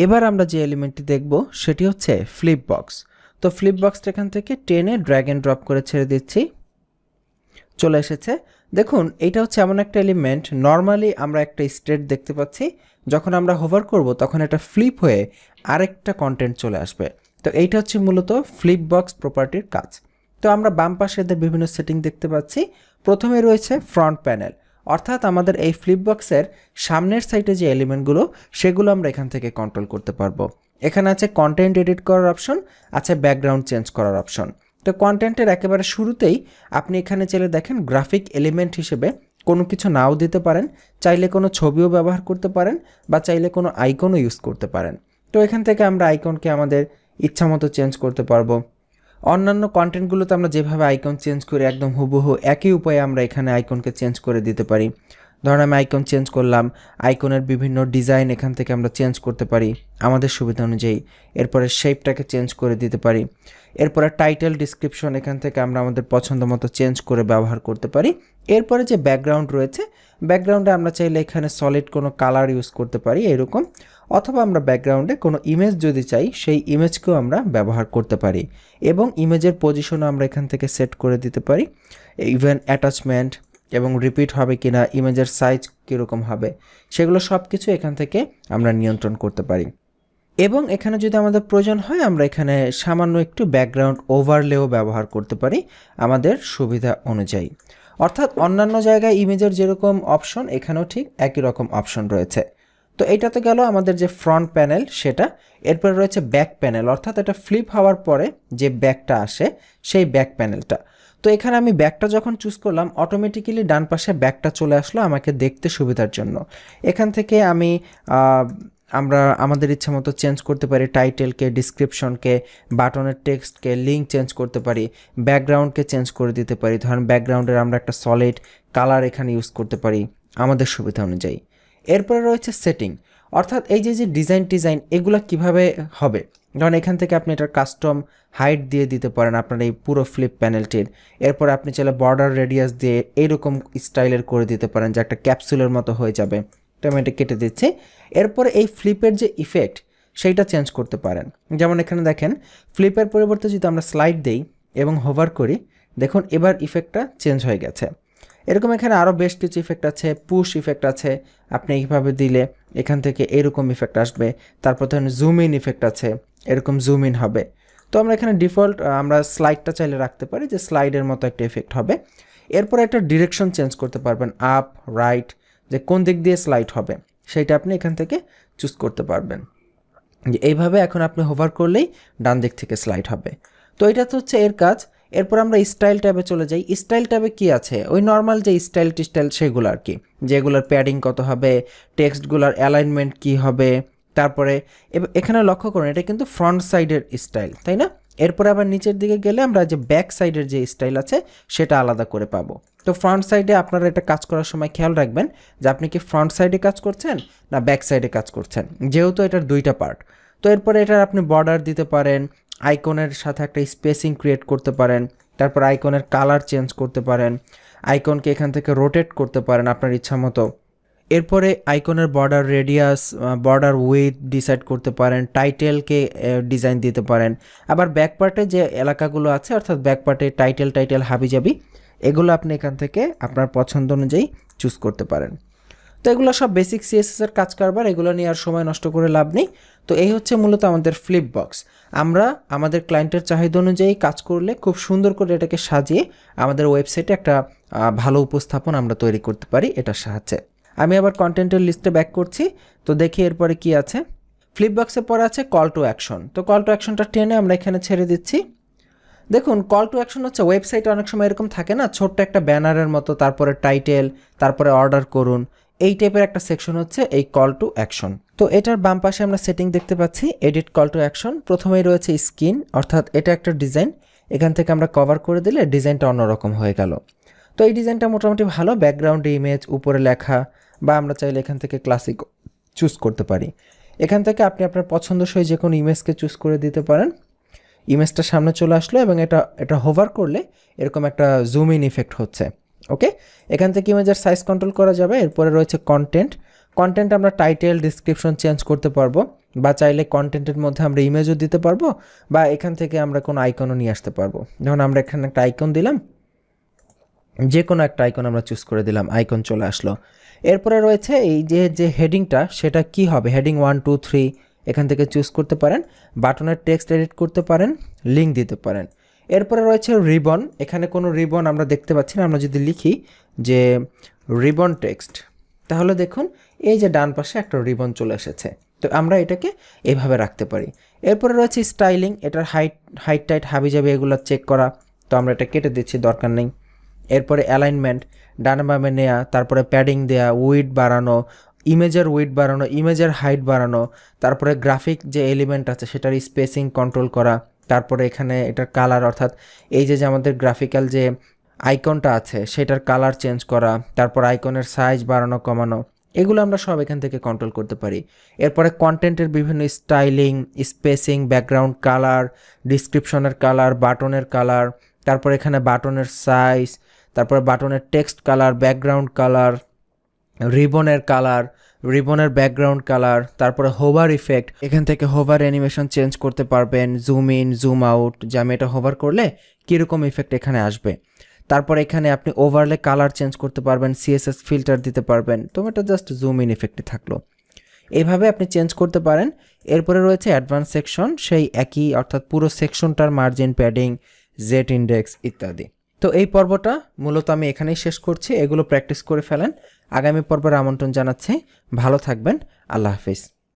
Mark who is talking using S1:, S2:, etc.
S1: এবার আমরা যে এলিমেন্টটি দেখব সেটি হচ্ছে ফ্লিপ বক্স। তো ফ্লিপ বক্সটা এখান থেকে টেনে ড্র্যাগ অ্যান্ড ড্রপ করে ছেড়ে দিচ্ছি, চলে এসেছে। দেখুন এটা হচ্ছে এমন একটা এলিমেন্ট, নর্মালি আমরা একটা স্টেট দেখতে পাচ্ছি, যখন আমরা হোভার করব তখন এটা ফ্লিপ হয়ে আরেকটা কন্টেন্ট চলে আসবে। তো এইটা হচ্ছে মূলত ফ্লিপ বক্স প্রপার্টির কাজ। তো আমরা বাম পাশে এদের বিভিন্ন সেটিং দেখতে পাচ্ছি। প্রথমে রয়েছে ফ্রন্ট প্যানেল, অর্থাৎ আমাদের এই ফ্লিপ বক্সের সামনের সাইডে যে এলিমেন্টগুলো সেগুলো আমরা এখান থেকে কন্ট্রোল করতে পারবো। এখানে আছে কন্টেন্ট এডিট করার অপশন, আছে ব্যাকগ্রাউন্ড চেঞ্জ করার অপশন। তো কন্টেন্টের একেবারে শুরুতেই আপনি এখানে চাইলে দেখেন গ্রাফিক এলিমেন্ট হিসেবে কোনো কিছু নাও দিতে পারেন, চাইলে কোনো ছবিও ব্যবহার করতে পারেন, বা চাইলে কোনো আইকনও ইউজ করতে পারেন। তো এখান থেকে আমরা আইকনকে আমাদের ইচ্ছামতো চেঞ্জ করতে পারবো। অন্যান্য কন্টেন্টগুলোতে আমরা যেভাবে আইকন চেঞ্জ করি একদম হুবহু একই উপায়ে আমরা এখানে আইকনকে চেঞ্জ করে দিতে পারি। ধরুন আমি আইকন চেঞ্জ করলাম, আইকনের বিভিন্ন ডিজাইন এখান থেকে আমরা চেঞ্জ করতে পারি আমাদের সুবিধা অনুযায়ী। এরপরে শেপটাকে চেঞ্জ করে দিতে পারি। এরপরে টাইটেল ডিসক্রিপশন এখান থেকে আমরা আমাদের পছন্দ মতো চেঞ্জ করে ব্যবহার করতে পারি। এরপরে যে ব্যাকগ্রাউন্ড রয়েছে, ব্যাকগ্রাউন্ডে আমরা চাইলে এখানে সলিড কোনো কালার ইউজ করতে পারি এরকম, অথবা আমরা ব্যাকগ্রাউন্ডে কোনো ইমেজ যদি চাই সেই ইমেজকেও আমরা ব্যবহার করতে পারি, এবং ইমেজের পজিশনও আমরা এখান থেকে সেট করে দিতে পারি। ইভেন অ্যাটাচমেন্ট এবং রিপিট হবে কিনা, ইমেজের সাইজ কীরকম হবে, সেগুলো সব কিছু এখান থেকে আমরা নিয়ন্ত্রণ করতে পারি। এবং এখানে যদি আমাদের প্রয়োজন হয় আমরা এখানে সামান্য একটু ব্যাকগ্রাউন্ড ওভারলেও ব্যবহার করতে পারি আমাদের সুবিধা অনুযায়ী। অর্থাৎ অন্যান্য জায়গায় ইমেজের যেরকম অপশন এখানেও ঠিক একই রকম অপশন রয়েছে। তো এইটাতে গেল আমাদের যে ফ্রন্ট প্যানেল সেটা। এরপরে রয়েছে ব্যাক প্যানেল, অর্থাৎ এটা ফ্লিপ হওয়ার পরে যে ব্যাকটা আসে সেই ব্যাক প্যানেলটা। তো এখানে আমি ব্যাকটা যখন চুজ করলাম অটোমেটিক্যালি ডান পাশে ব্যাকটা চলে আসলো আমাকে দেখতে সুবিধার জন্য। এখান থেকে আমরা আমাদের ইচ্ছা মতো চেঞ্জ করতে পারি টাইটেলকে, ডিসক্রিপশনকে, বাটনের টেক্সটকে, লিঙ্ক চেঞ্জ করতে পারি, ব্যাকগ্রাউন্ডকে চেঞ্জ করে দিতে পারি। ধরেন ব্যাকগ্রাউন্ডের আমরা একটা সলিড কালার এখানে ইউজ করতে পারি আমাদের সুবিধা অনুযায়ী। এরপরে রয়েছে সেটিং, অর্থাৎ এই যে ডিজাইন এগুলো কিভাবে হবে। ধরেন এখান থেকে আপনি এটার কাস্টম হাইট দিয়ে দিতে পারেন আপনার এই পুরো ফ্লিপ প্যানেলটির। এরপরে আপনি চাইলে বর্ডার রেডিয়াস দিয়ে এইরকম স্টাইলের করে দিতে পারেন যে একটা ক্যাপসুলের মতো হয়ে যাবে। তো আমি এটা কেটে দিচ্ছি। এরপরে এই ফ্লিপের যে ইফেক্ট সেইটা চেঞ্জ করতে পারেন। যেমন এখানে দেখেন ফ্লিপের পরিবর্তে যদি আমরা স্লাইড দেই এবং হোভার করি, দেখুন এবার ইফেক্টটা চেঞ্জ হয়ে গেছে। এরকম এখানে আরও বেশ কিছু ইফেক্ট আছে, পুশ ইফেক্ট আছে, আপনি এইভাবে দিলে এখান থেকে এরকম ইফেক্ট আসবে। তারপর ধরেন জুম ইন ইফেক্ট আছে, এরকম জুম ইন হবে। তো আমরা এখানে ডিফল্ট আমরা স্লাইডটা চাইলে রাখতে পারি যে স্লাইডের মতো একটা ইফেক্ট হবে। এরপরে একটা ডিরেকশন চেঞ্জ করতে পারবেন, আপ রাইট, যে কোন দিক দিয়ে স্লাইড হবে সেইটা আপনি এখান থেকে চুজ করতে পারবেন। যে এইভাবে এখন আপনি হোভার করলেই ডান দিক থেকে স্লাইড হবে। তো এটা তো হচ্ছে এর কাজ। এরপর আমরা স্টাইল ট্যাবে চলে যাই। স্টাইল ট্যাবে কি আছে, ওই নর্মাল যে স্টাইল সেগুলো আর কি, যেগুলোর প্যাডিং কত হবে, টেক্সটগুলোর অ্যালাইনমেন্ট কি হবে। তারপরে এখানে লক্ষ্য করুন এটা কিন্তু ফ্রন্ট সাইডের স্টাইল, তাই না? এরপরে আবার নিচের দিকে গেলে আমরা যে ব্যাক সাইডের যে স্টাইল আছে সেটা আলাদা করে পাবো। তো ফ্রন্ট সাইডে আপনারা এটা কাজ করার সময় খেয়াল রাখবেন যে আপনি কি ফ্রন্ট সাইডে কাজ করছেন না ব্যাক সাইডে কাজ করছেন, যেহেতু এটার দুইটা পার্ট। তো এরপরে এটার আপনি বর্ডার দিতে পারেন, আইকনের সাথে একটা স্পেসিং ক্রিয়েট করতে পারেন, তারপর আইকনের কালার চেঞ্জ করতে পারেন, আইকনকে এখান থেকে রোটেট করতে পারেন আপনার ইচ্ছা মতো। এরপরে আইকনের border radius, border with decide করতে পারেন, টাইটেলকে ডিজাইন দিতে পারেন। আবার ব্যাক পার্টে যে এলাকাগুলো আছে, অর্থাৎ ব্যাক পার্টে টাইটেল হাবিজাবি, এগুলো আপনি এখান থেকে আপনার পছন্দ অনুযায়ী চুজ করতে পারেন। তো এগুলো সব বেসিক সিএসএসের কাজ কারবার, এগুলো নিয়ে আর সময় নষ্ট করে লাভ নেই। তো এই হচ্ছে মূলত আমাদের ফ্লিপ বক্স। আমরা আমাদের ক্লায়েন্টের চাহিদা অনুযায়ী কাজ করলে খুব সুন্দর করে এটাকে সাজিয়ে আমাদের ওয়েবসাইটে একটা ভালো উপস্থাপন আমরা তৈরি করতে পারি এটার সাহায্যে। আমি আবার কন্টেন্টের লিস্টে ব্যাক করছি। তো দেখি এরপরে কি আছে। ফ্লিপ বক্সের পরে আছে কল টু অ্যাকশন। তো কল টু অ্যাকশনটা টেনে আমরা এখানে ছেড়ে দিচ্ছি। দেখুন কল টু অ্যাকশন হচ্ছে ওয়েবসাইটে অনেক সময় এরকম থাকে না, ছোট্ট একটা ব্যানারের মতো, তারপরে টাইটেল, তারপরে অর্ডার করুন, এই টাইপের একটা সেকশন হচ্ছে এই কল টু অ্যাকশন। তো এটার বাম পাশে আমরা সেটিং দেখতে পাচ্ছি, এডিট কল টু অ্যাকশন। প্রথমেই রয়েছে স্কিন, অর্থাৎ এটা একটা ডিজাইন, এখান থেকে আমরা কভার করে দিলে ডিজাইনটা অন্যরকম হয়ে গেল। তো এই ডিজাইনটা মোটামুটি ভালো, ব্যাকগ্রাউন্ডে ইমেজ, উপরে লেখা, বা আমরা চাইলে এখান থেকে ক্লাসিক চুজ করতে পারি। এখান থেকে আপনি আপনার পছন্দসই যে কোনো ইমেজকে চুজ করে দিতে পারেন। ইমেজটা সামনে চলে আসলো এবং এটা হোভার করলে এরকম একটা জুম ইন ইফেক্ট হচ্ছে। ওকে, এখান থেকে ইমেজের সাইজ কন্ট্রোল করা যাবে। এরপরে রয়েছে কন্টেন্ট। আমরা টাইটেল, ডিসক্রিপশন চেঞ্জ করতে পারবো। বা চাইলে কন্টেন্টের মধ্যে আমরা ইমেজও দিতে পারবো, বা এখান থেকে আমরা কোনো আইকনও নিয়ে আসতে পারবো। যেমন আমরা এখানে একটা আইকন দিলাম, যে কোনো একটা আইকন আমরা চুজ করে দিলাম, আইকন চলে আসলো। এরপরে রয়েছে এই যে হেডিংটা, সেটা কি হবে, হেডিং 1 2 3 এখান থেকে চুজ করতে পারেন, বাটনের টেক্সট এডিট করতে পারেন, লিঙ্ক দিতে পারেন। এরপরে রয়েছে রিবন, এখানে কোনো রিবন আমরা দেখতে পাচ্ছি না। আমরা যদি লিখি যে রিবন টেক্সট, তাহলে দেখুন এই যে ডান পাশে একটা রিবন চলে এসেছে। তো আমরা এটাকে এভাবে রাখতে পারি। এরপরে রয়েছে স্টাইলিং, এটার হাইট টাইট হাবিজাবি এগুলো চেক করা, তো আমরা এটা কেটে দিচ্ছি, দরকার নেই। এরপরে অ্যালাইনমেন্ট, ডান বামে নেওয়া, তারপরে প্যাডিং দেয়া, উইড বাড়ানো, ইমেজের উইড বাড়ানো, ইমেজের হাইট বাড়ানো, তারপরে গ্রাফিক যে এলিমেন্ট আছে সেটার স্পেসিং কন্ট্রোল করা, তারপরে এখানে এটার কালার, অর্থাৎ এই যে আমাদের গ্রাফিক্যাল যে আইকনটা আছে সেটার কালার চেঞ্জ করা, তারপর আইকনের সাইজ বাড়ানো কমানো, এগুলো আমরা সব এখান থেকে কন্ট্রোল করতে পারি। এরপরে কন্টেন্টের বিভিন্ন স্টাইলিং, স্পেসিং, ব্যাকগ্রাউন্ড কালার, ডিসক্রিপশনের কালার, বাটনের কালার, তারপর এখানে বাটনের সাইজ, তারপরে বাটনের টেক্সট কালার, ব্যাকগ্রাউন্ড কালার, রিবনের কালার, রিবনের ব্যাকগ্রাউন্ড কালার, তারপরে হোভার ইফেক্ট, এখান থেকে হোভার অ্যানিমেশন চেঞ্জ করতে পারবেন, জুম ইন জুম আউট, যে আমি এটা হোভার করলে কীরকম ইফেক্ট এখানে আসবে। তারপর এখানে আপনি ওভারলে কালার চেঞ্জ করতে পারবেন, সিএসএস ফিল্টার দিতে পারবেন। তো এটা জাস্ট জুম ইন ইফেক্টই থাকলো, এইভাবে আপনি চেঞ্জ করতে পারেন। এরপরে রয়েছে অ্যাডভান্স সেকশন, সেই একই, অর্থাৎ পুরো সেকশনটার মার্জিন, প্যাডিং, জেড ইন্ডেক্স ইত্যাদি। তো এই পর্বটা মূলত আমি এখানেই শেষ করছি, এগুলো প্র্যাকটিস করে ফেলেন। আগামী পর্বের আমন্ত্রণ জানাচ্ছি, ভালো থাকবেন, আল্লাহ হাফিজ।